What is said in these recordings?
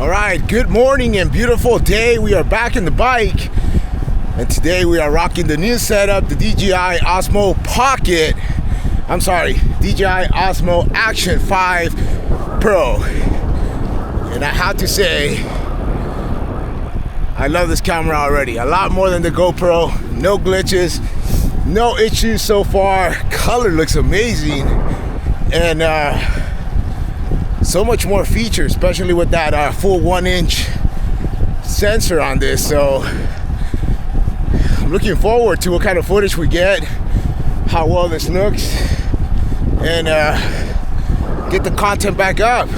All right, good morning and beautiful day. We are back in the bike, and today we are rocking the new setup, the DJI Osmo Action 5 Pro. And I have to say, I love this camera already. A lot more than the GoPro. No glitches, no issues so far. Color looks amazing, and so much more features, especially with that full 1-inch sensor on this. So I'm looking forward to what kind of footage we get, how well this looks, and get the content back up.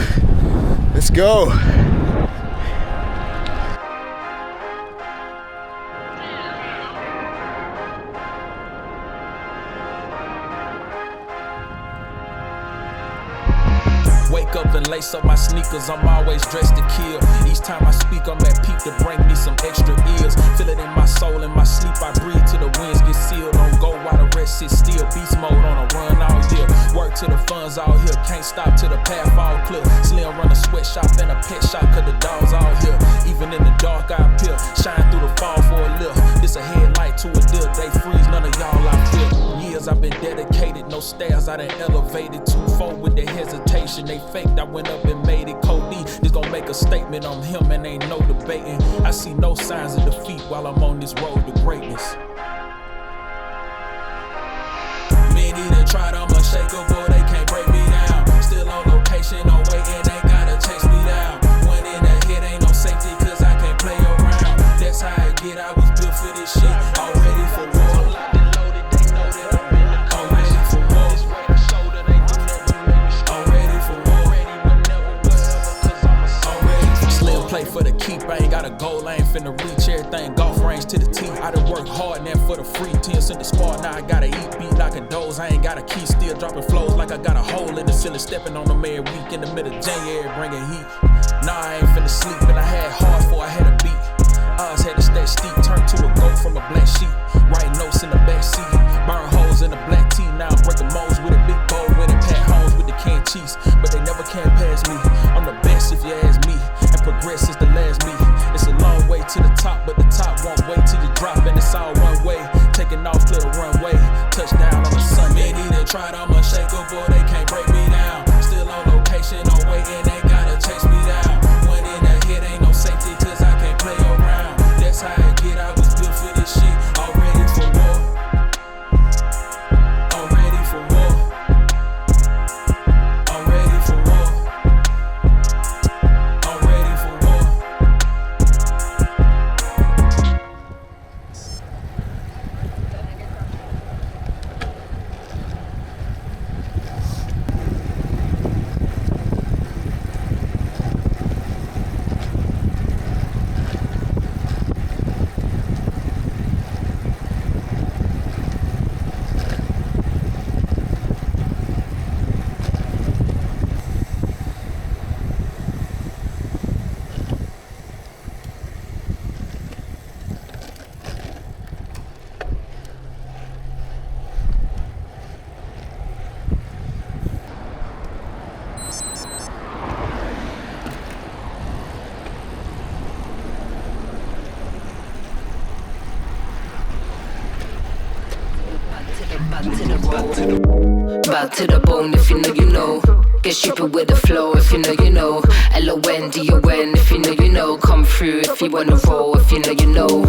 Let's go. Wake up and lace up my sneakers, I'm always dressed to kill. Each time I speak, I'm at peak to bring me some extra ears. Feel it in my soul, in my sleep, I breathe till the winds get sealed. On go while the rest sit still, beast mode on a run all year. Work till the funds all here, can't stop till the path all clear. Slim run a sweatshop and a pet shop, cause the dogs all here. Even in the dark I appear, shine through the fall for a lift. This a headlight to a deal, they freeze, none of y'all I feel. Years I've been dedicated, no stairs, I done elevated. 2-4 with the hesitation, they faked, I went up and made it. Cody, this gon' make a statement on him and ain't no debating. I see no signs of defeat while I'm on this road to greatness. Many that tried, I'm unshakable, they can't break me down. Still on location, no waiting, they gotta chase me down. One in the head, ain't no safety, cause I can't play around. That's how I get, I was built for this shit, all ready for war. For the keep, I ain't got a goal, I ain't finna reach everything, golf range to the tee. I done work hard now for the free 10 cent the squad, now I gotta eat, beat like a doze. I ain't got a key, still dropping flows like I got a hole in the ceiling, stepping on them every week in the middle of January, bringing heat. Nah, I ain't finna sleep, and I had hard for I had a beat. Odds had to stay steep, turned to a goat from a black sheep. Writing notes in the back seat, burn holes in the black tee. Now I'm breaking molds with a big bowl, winning pat homes with the canned cheese. But they never can pass me, I'm the best if you ask me. And progress is the last me. It's a long way to the top, but the top won't wait till you drop. And it's all one way, taking off to the runway. Touchdown on a Sunday. Many that tried, I'm unshakable, they can't break me down. Still on location, no waiting, they gotta chase me down. One in the head, ain't no safety, cause I can't play around. That's how I get, I was built for this shit. All ready for war. All ready for war. All ready for war. All ready for war. Back to the bone, if you know, you know. Get stupid with the flow, if you know, you know. LONDON, if you know, you know. Come through if you wanna roll, if you know, you know.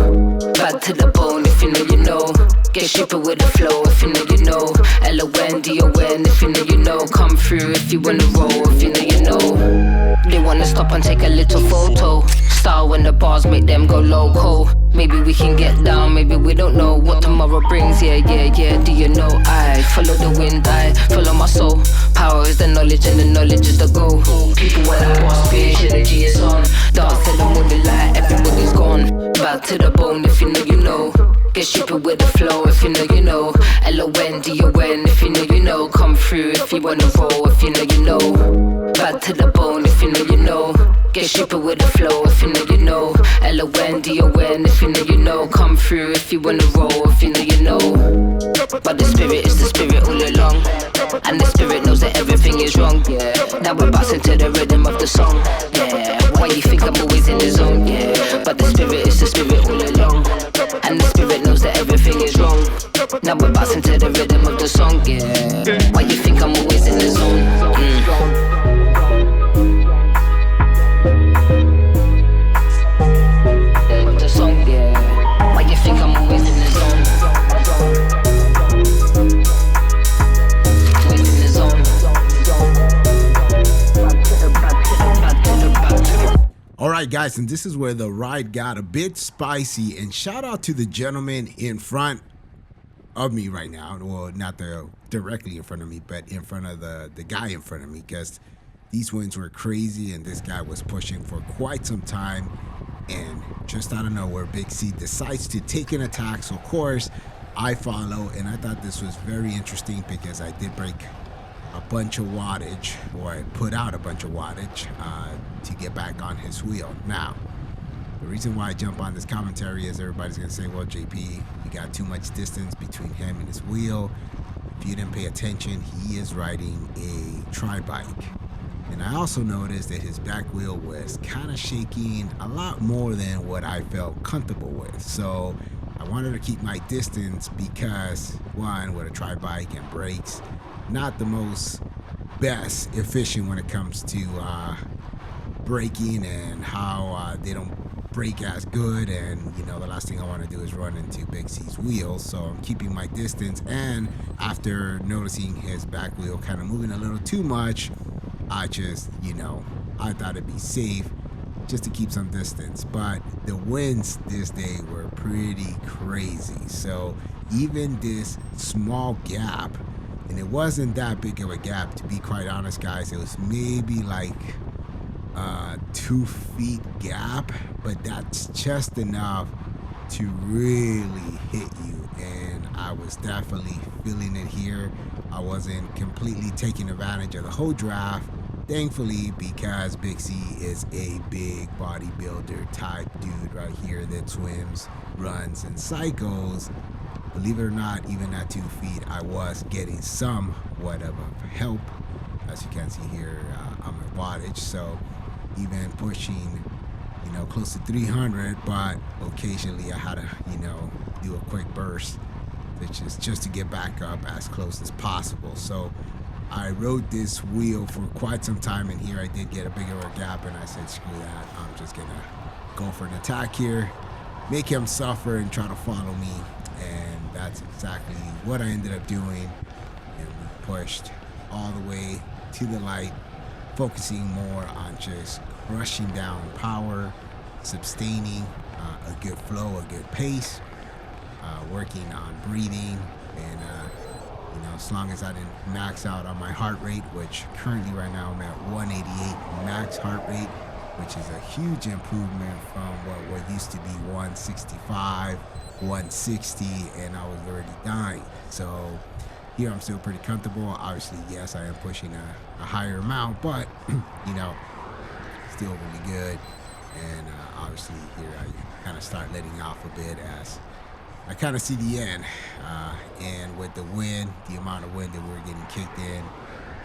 Back to the bone, if you know, you know. Get stupid with the flow, if you know, you know. LONDON, if you know, you know. Come through if you wanna roll, if you know, you know. They wanna stop and take a little photo. Style when the bars make them go loco. Maybe we can get down, maybe we don't know what tomorrow brings. Yeah, yeah, yeah, do you know? I follow the wind, I follow my soul. Power is the knowledge and the knowledge is the goal. People when I boss bitch, energy is on. Dance till the morning light, everybody's gone. Back to the bone, if you know, you know. Get stupid with the flow, if you know, you know. LONDON, if you know, you know. Come through if you wanna roll, if you know, you know. Back to the bone, if you know, you know. Get stupid with the flow, if you know, you know. LONDON, if you know, you know. Come through if you wanna roll, if you know, you know. But the spirit is the spirit all along. And the spirit knows that everything is wrong, yeah. Now we're bouncing to the rhythm of the song, yeah. Why you think I'm always in the zone, yeah. But the spirit is the spirit all along. And the spirit knows that everything is wrong. Now we're bouncing to the rhythm of the song, yeah. Why you think I'm always in the zone? The song, yeah. Why you think I'm always in the zone? Always in the zone. All right, guys, and this is where the ride got a bit spicy. And shout out to the gentleman in front of me right now. Well, not directly in front of me, but in front of the guy in front of me, because these winds were crazy and this guy was pushing for quite some time. And just out of nowhere, Big C decides to take an attack. So, of course, I follow. And I thought this was very interesting because I did break a bunch of wattage, or I put out a bunch of wattage to get back on his wheel. Now, the reason why I jump on this commentary is everybody's going to say, well, JP, you got too much distance between him and his wheel. If you didn't pay attention, he is riding a tri-bike. And I also noticed that his back wheel was kind of shaking a lot more than what I felt comfortable with. So I wanted to keep my distance because, one, with a tri-bike and brakes, not the most best efficient when it comes to braking and how they don't brake as good. And you know, the last thing I want to do is run into Big C's wheels, so I'm keeping my distance. And after noticing his back wheel kind of moving a little too much, I just, I thought it'd be safe just to keep some distance. But the winds this day were pretty crazy, so even this small gap, and it wasn't that big of a gap, to be quite honest, guys. It was maybe like 2 feet gap, but that's just enough to really hit you. And I was definitely feeling it here. I wasn't completely taking advantage of the whole draft, thankfully, because Big C is a big bodybuilder type dude right here that swims, runs, and cycles. Believe it or not, even at 2 feet, I was getting somewhat of help, as you can see here on my wattage. So even pushing, close to 300, but occasionally I had to, do a quick burst, which is just to get back up as close as possible. So I rode this wheel for quite some time, and here I did get a bigger gap, and I said, screw that, I'm just gonna go for an attack here, make him suffer and try to follow me. And that's exactly what I ended up doing. And we pushed all the way to the light, focusing more on just crushing down power, sustaining a good flow, a good pace, working on breathing, and as long as I didn't max out on my heart rate, which currently right now I'm at 188 max heart rate, which is a huge improvement from what used to be 165, 160, and I was already dying. So here I'm still pretty comfortable. Obviously, yes, I am pushing a higher amount, but still really good. And obviously here I kind of start letting off a bit as I kind of see the end. And with the wind, the amount of wind that we were getting kicked in,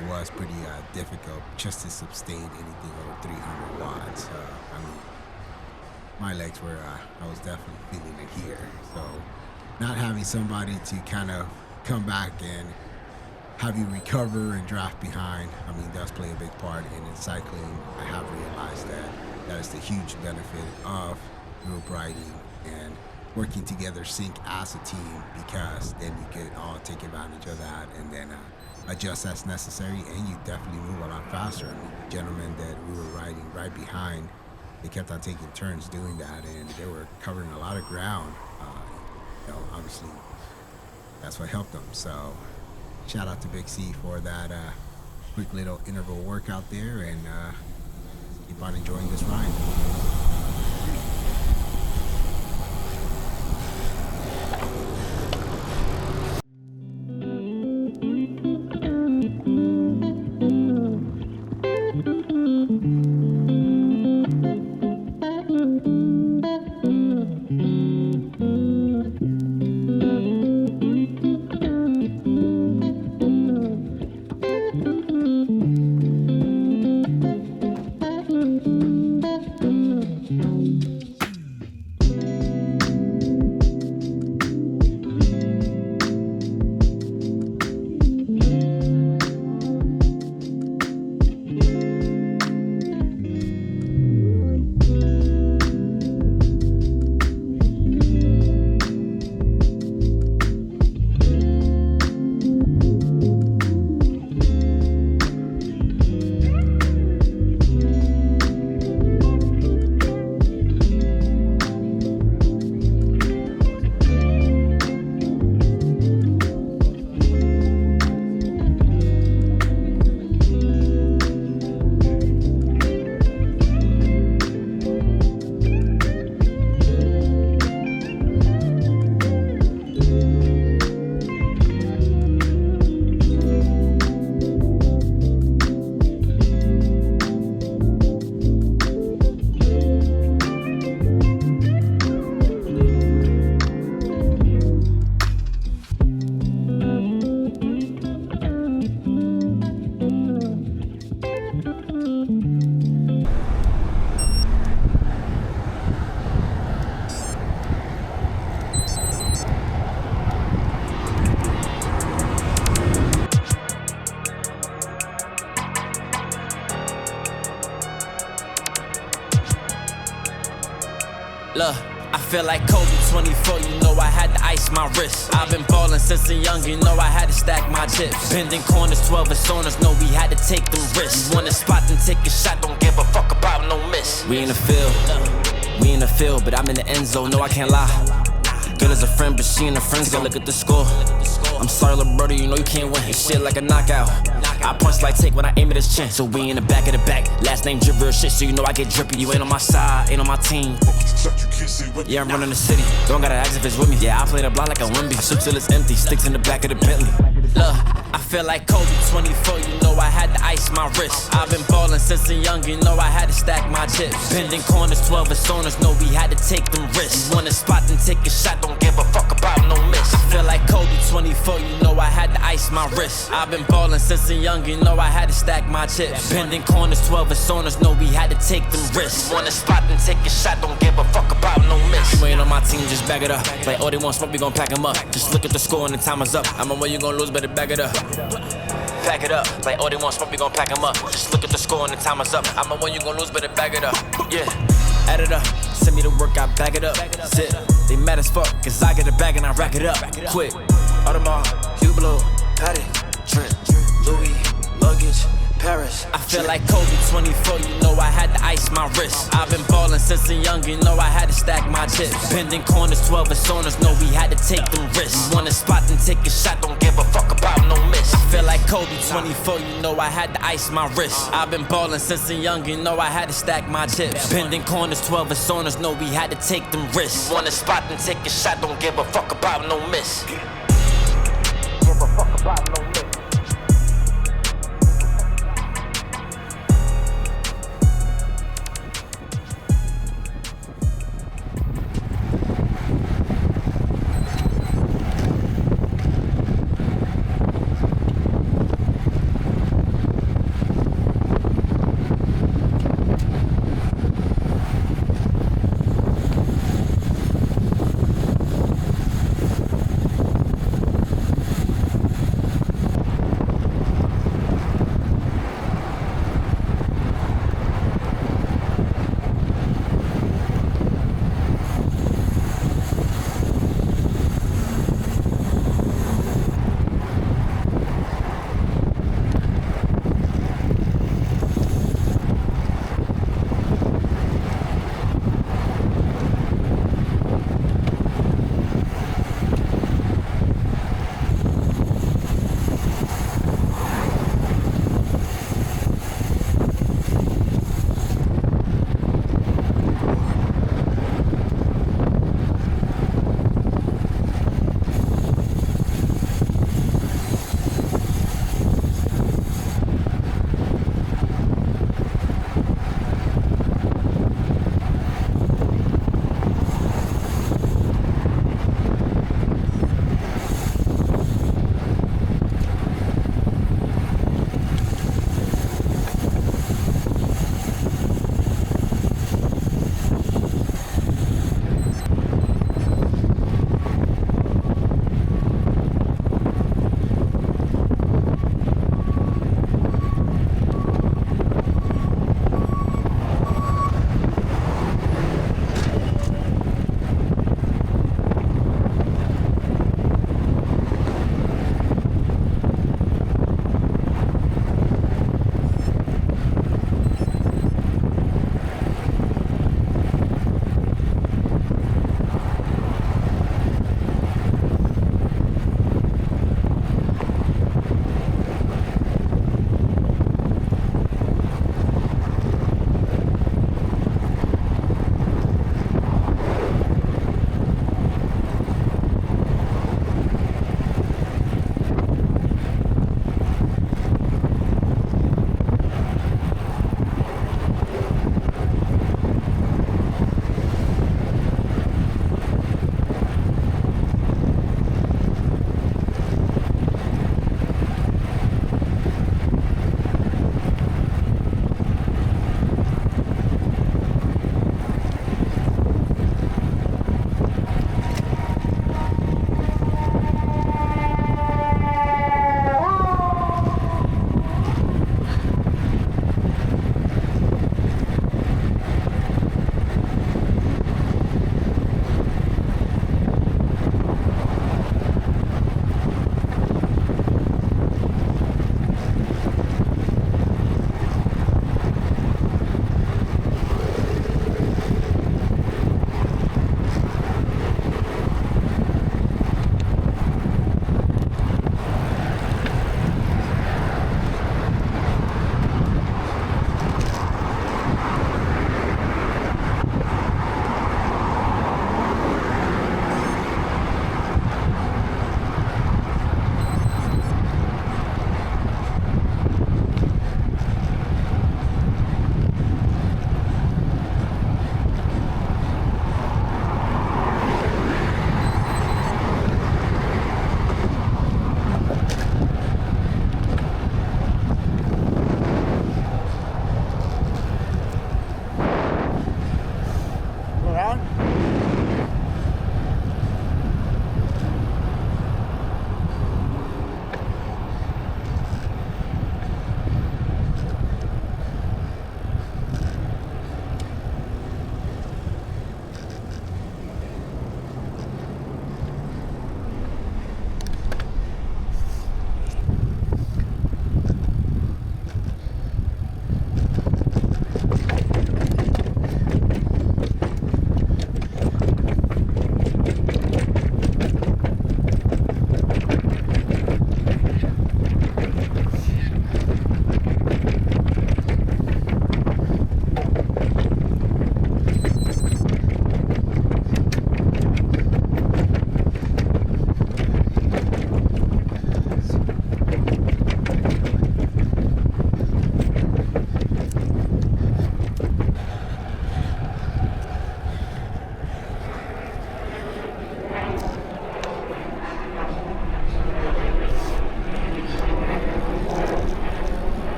it was pretty difficult just to sustain anything over 300 watts. My legs were, I was definitely feeling it here. So not having somebody to kind of come back and have you recover and draft behind, does play a big part. And in cycling, I have realized that is the huge benefit of group riding and working together, sync as a team, because then you can all take advantage of that and then adjust as necessary, and you definitely move a lot faster. The gentlemen that we were riding right behind, they kept on taking turns doing that, and they were covering a lot of ground. Obviously, that's what helped them. So, shout out to Big C for that quick little interval workout there, and keep on enjoying this ride. Look, I feel like Kobe 24, you know I had to ice my wrist. I've been ballin' since a young, you know I had to stack my chips. Bending corners, 12 personas, know we had to take them risks. You want a spot, then take a shot, don't give a fuck about no miss. We in the field, but I'm in the end zone, no I can't lie. Girl is a friend, but she in the friend zone. Look at the score. I'm sorry, little brother, you know you can't win. It's shit like a knockout. I punch like take when I aim at his chin. So we in the back of the back. Last name drip real shit, so you know I get drippy. You ain't on my side, ain't on my team. Yeah, I'm running the city. Don't gotta ask if it's with me. Yeah, I play the block like a Wimby. Shoot till it's empty. Sticks in the back of the Bentley. Look, I feel like Kobe 24, you know I had to ice my wrist. I've been ballin' since a young, you know I had to stack my chips. Bending corners, 12 personas, know we had to take them risks. You want a spot, then take a shot, don't give a fuck about no miss. I feel like Kobe 24, you know I had to ice my wrist. I've been ballin' since a young, you know I had to stack my chips. Bending corners, 12 personas, know we had to take them risks. You want a spot, then take a shot, don't give a fuck about no miss. You ain't on my team, just back it up. Like, oh, they want smoke, we gon' pack them up. Just look at the score and the time is up. I'm on where you gon' lose, better back it up. Pack it up, like oh they want smoke, we gon' pack 'em up. Just look at the score and the time is up. I'm a one you gon' lose, better back it up. Yeah, add it up, send me the work, I back it up. Zip, they mad as fuck, cause I get a bag and I rack it up. Quick, Audemars, Hublot, Patty, Trent, Louis, luggage, Paris. I feel like Kobe 24, you know I had to ice my wrist. I've been ballin' since a young, you know I had to stack my chips. Bending corners, 12 personas, know we had to take them risks. You want a spot, then take a shot, don't give a fuck about no miss. I feel like Kobe 24, you know I had to ice my wrist. I've been ballin' since a young, you know I had to stack my chips. Bending corners, 12 personas, know we had to take them risks. You want a spot, then take a shot, don't give a fuck about no miss. Give a fuck about no miss.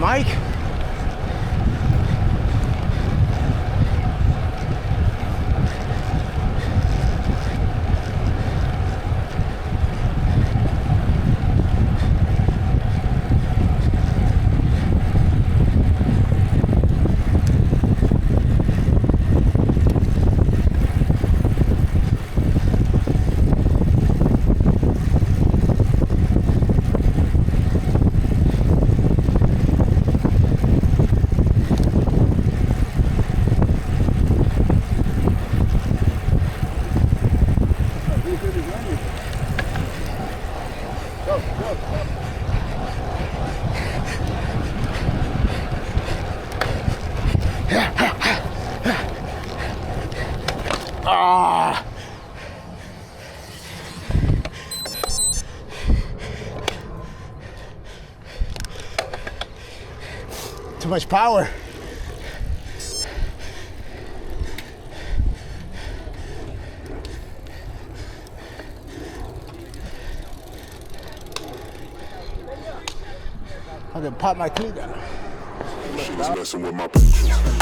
Mike. Ah. Too much power. I'm gonna pop my cleat down. She was messing with my pictures.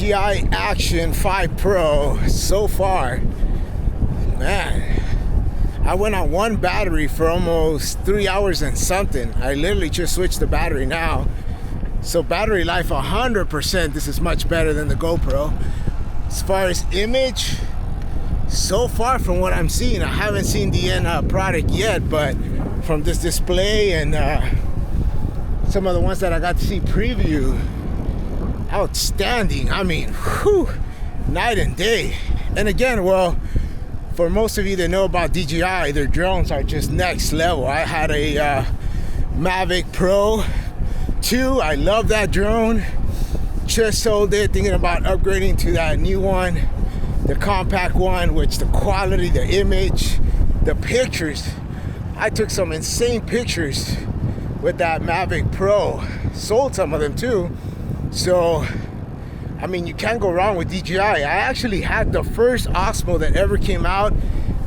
DJI Action 5 Pro so far, man, I went on one battery for almost 3 hours and something. I literally just switched the battery now. So battery life 100%, this is much better than the GoPro. As far as image, so far from what I'm seeing, I haven't seen the end product yet, but from this display and some of the ones that I got to see preview, outstanding. I mean, whew, night and day. And again, well, for most of you that know about DJI, their drones are just next level. I had a Mavic Pro 2. I love that drone. Just sold it, thinking about upgrading to that new one, the compact one, which the quality, the image, the pictures. I took some insane pictures with that Mavic Pro. Sold some of them too. So, I mean, you can't go wrong with DJI. I actually had the first Osmo that ever came out,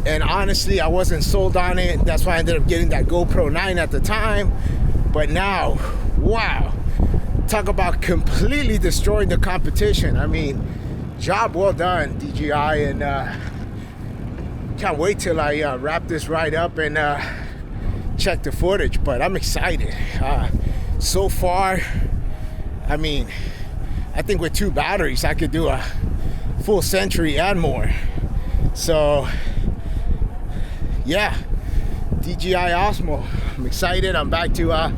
and honestly, I wasn't sold on it. That's why I ended up getting that GoPro 9 at the time. But now, wow. Talk about completely destroying the competition. I mean, job well done, DJI, and can't wait till I wrap this ride up and check the footage. But I'm excited. So far, I mean, I think with 2 batteries, I could do a full century and more. So, yeah, DJI Osmo. I'm excited. I'm back to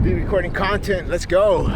be recording content. Let's go.